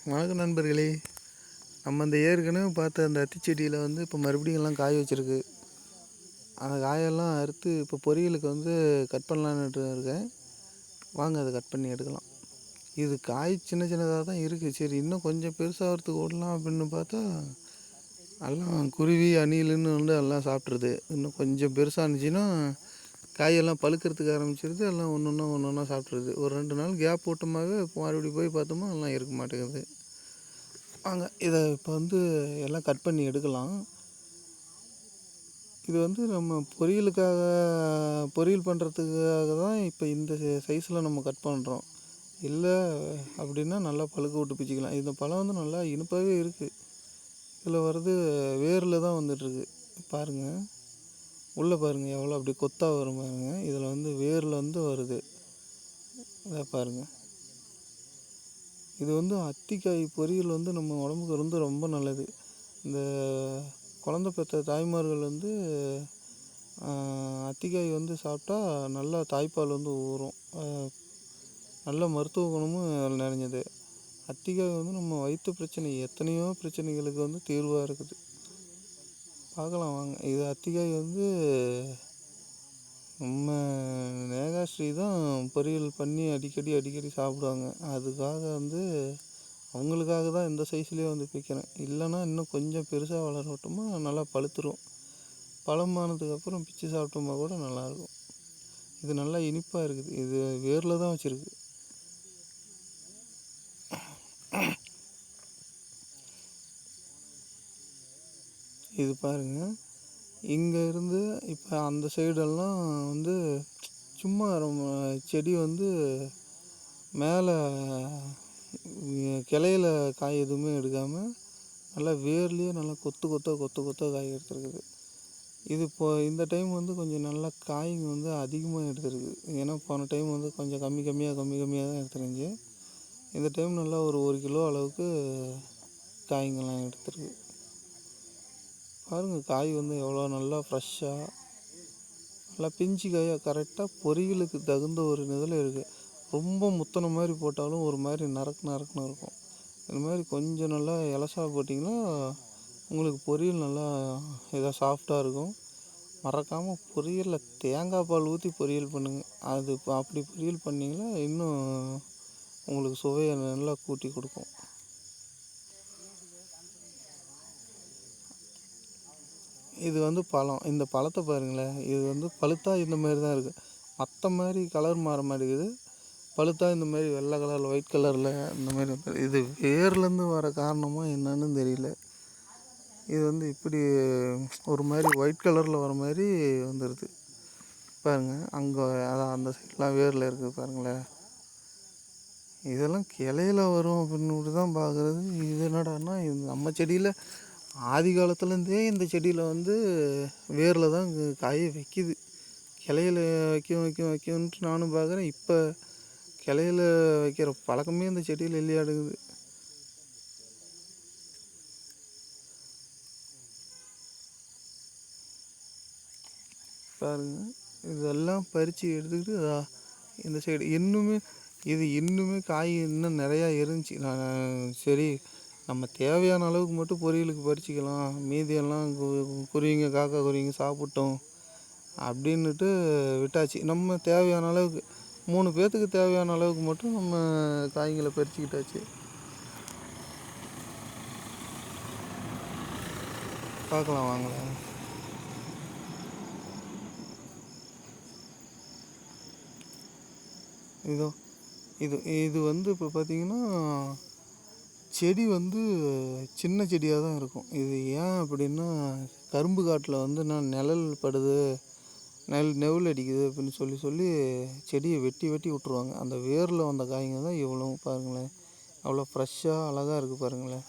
வணக்கம் நண்பர்களே. நம்ம அந்த ஏற்கனவே பார்த்த அந்த அத்திச்செடியில் வந்து இப்போ மறுபடியும் எல்லாம் காய வச்சுருக்கு. அந்த காயெல்லாம் அறுத்து இப்போ பொரியலுக்கு வந்து கட் பண்ணலான்னுட்டு இருக்கேன். வாங்க அதை கட் பண்ணி எடுக்கலாம். இது காய் சின்ன சின்னதாக தான் இருக்குது. சரி இன்னும் கொஞ்சம் பெருசாகிறதுக்கு விடலாம் அப்படின்னு பார்த்தா எல்லாம் குருவி அணிலுன்னு வந்து எல்லாம் சாப்பிட்ருது. இன்னும் கொஞ்சம் பெருசாக இருந்துச்சுன்னா காயெல்லாம் பழுக்கிறதுக்கு ஆரம்பிச்சிருது. எல்லாம் ஒன்று ஒன்றா சாப்பிட்ருது. ஒரு 2 நாள் கேப் போட்டோமாவே மறுபடியும் போய் பார்த்தோமா எல்லாம் இருக்க மாட்டேங்குது. வாங்க இதை இப்போ வந்து எல்லாம் கட் பண்ணி எடுக்கலாம். இது வந்து நம்ம பொரியல் பண்ணுறதுக்காக தான் இப்போ இந்த சைஸில் நம்ம கட் பண்ணுறோம். இல்லை அப்படின்னா நல்லா பழுக்க விட்டு பிச்சுக்கலாம். இந்த பழம் வந்து நல்லா இனிப்பாகவே இருக்குது. இதில் வர்றது வேரில் தான் வந்துட்டுருக்கு. பாருங்கள், உள்ளே பாருங்கள் எவ்வளோ அப்படி கொத்தாக வரும் பாருங்கள். இதில் வந்து வேரில் வந்து வருது. இதை பாருங்கள். இது வந்து அத்திக்காய் பொரியல் வந்து நம்ம உடம்புக்கு வந்து ரொம்ப நல்லது. இந்த குழந்த பெற்ற தாய்மார்கள் வந்து அத்திக்காய் வந்து சாப்பிட்டா நல்லா தாய்ப்பால் வந்து ஊறும். நல்ல மருத்துவ குணமும் நிறைஞ்சது. அத்திக்காய் வந்து நம்ம வயிற்று பிரச்சனை எத்தனையோ பிரச்சனைகளுக்கு வந்து தீர்வாக இருக்குது. பார்க்கலாம் வாங்க. இது அத்திக்காய் வந்து நம்ம நேகாஸ்ரீ தான் பொரியல் பண்ணி அடிக்கடி சாப்பிடுவாங்க. அதுக்காக வந்து அவங்களுக்காக தான் இந்த சைஸ்லேயே வந்து பிக்கிறேன். இல்லைன்னா இன்னும் கொஞ்சம் பெருசாக வளரட்டுமா நல்லா பழுத்துரும். பழமானதுக்கப்புறம் பிச்சு சாப்பிட்டோமா கூட நல்லாயிருக்கும். இது நல்லா இனிப்பாக இருக்குது. இது வேரில் தான் வச்சுருக்கு. இது பாருங்கள், இங்கே இருந்து இப்போ அந்த சைடெல்லாம் வந்து சும்மா செடி வந்து மேலே கிளையில காய் எதுவுமே எடுக்காமல் நல்லா வேர்லேயே நல்லா கொத்தாக காய் எடுத்துருக்குது. இது இப்போது இந்த டைம் வந்து கொஞ்சம் நல்லா காய்ங்க வந்து அதிகமாக எடுத்துருக்கு. ஏன்னா போன டைம் வந்து கொஞ்சம் கம்மியாக தான் எடுத்துருந்துச்சு. இந்த டைம் நல்லா ஒரு 1 கிலோ அளவுக்கு காய்ங்கெல்லாம் எடுத்துருக்கு. பாருங்கள், காய் வந்து எவ்வளோ நல்லா ஃப்ரெஷ்ஷாக நல்லா பிஞ்சு காயாக கரெக்டாக பொரியலுக்கு தகுந்த ஒரு இதில் இருக்குது. ரொம்ப முத்தின மாதிரி போட்டாலும் ஒரு மாதிரி நறுக்குன்னு இருக்கும். இந்த மாதிரி கொஞ்சம் நல்லா இலசா போட்டிங்கன்னா உங்களுக்கு பொரியல் நல்லா இதாக சாஃப்டாக இருக்கும். மறக்காமல் பொரியலில் தேங்காய் பால் ஊற்றி பொரியல் பண்ணுங்கள். அது அப்படி பொரியல் பண்ணிங்கன்னா இன்னும் உங்களுக்கு சுவையை நல்லா கூட்டி கொடுக்கும். இது வந்து பழம். இந்த பழத்தை பாருங்களேன். இது வந்து பழுத்தா இந்த மாதிரி தான் இருக்குது. மற்ற மாதிரி கலர் மாற மாட்டேங்குது. பழுத்தா இந்த மாதிரி வெள்ளை கலரில் ஒயிட் கலரில் இந்த மாதிரி இது வேர்லேருந்து வர காரணமாக என்னன்னு தெரியல. இது வந்து இப்படி ஒரு மாதிரி ஒயிட் கலரில் வர மாதிரி வந்துடுது பாருங்கள். அங்கே அதான் அந்த சைட்லாம் வேரில் இருக்குது பாருங்களேன். இதெல்லாம் கிளையில வரும் அப்படின்னு தான் பார்க்குறது. இது என்னடான்னா இது நம்ம செடியில் ஆதி காலத்துலேருந்தே இந்த செடியில் வந்து வேரில் தான் காயை வைக்கிது. கிளையில வைக்கும்ன்ட்டு நானும் பார்க்குறேன். இப்போ கிளையில வைக்கிற பழக்கமே இந்த செடியில் இல்லையாடுக்குது. பாருங்க, இதெல்லாம் பறித்து எடுத்துக்கிட்டு இந்த சைடு இன்னுமே காய் இன்னும் நிறையா இருந்துச்சு. நான் சரி நம்ம தேவையான அளவுக்கு மட்டும் பொரியலுக்கு பறிச்சிக்கலாம், மீதியெல்லாம் குருவிங்க காக்கா குருவிங்க சாப்பிட்டோம் அப்படின்னுட்டு விட்டாச்சு. நம்ம தேவையான அளவுக்கு 3 பேர்த்துக்கு தேவையான அளவுக்கு மட்டும் நம்ம காய்களை பறிச்சுக்கிட்டாச்சு. பார்க்கலாம் வாங்கலாம். இது வந்து இப்போ பார்த்திங்கன்னா செடி வந்து சின்ன செடியாக தான் இருக்கும். இது ஏன் அப்படின்னா கரும்பு காட்டில் வந்து நிழல் படுது, நெவுல் அடிக்குது அப்படின்னு சொல்லி செடியை வெட்டி விட்டுருவாங்க. அந்த வேரில் வந்த காய்ங்க தான் இவ்வளோ பாருங்களேன், அவ்வளோ ஃப்ரெஷ்ஷாக அழகாக இருக்குது பாருங்களேன்.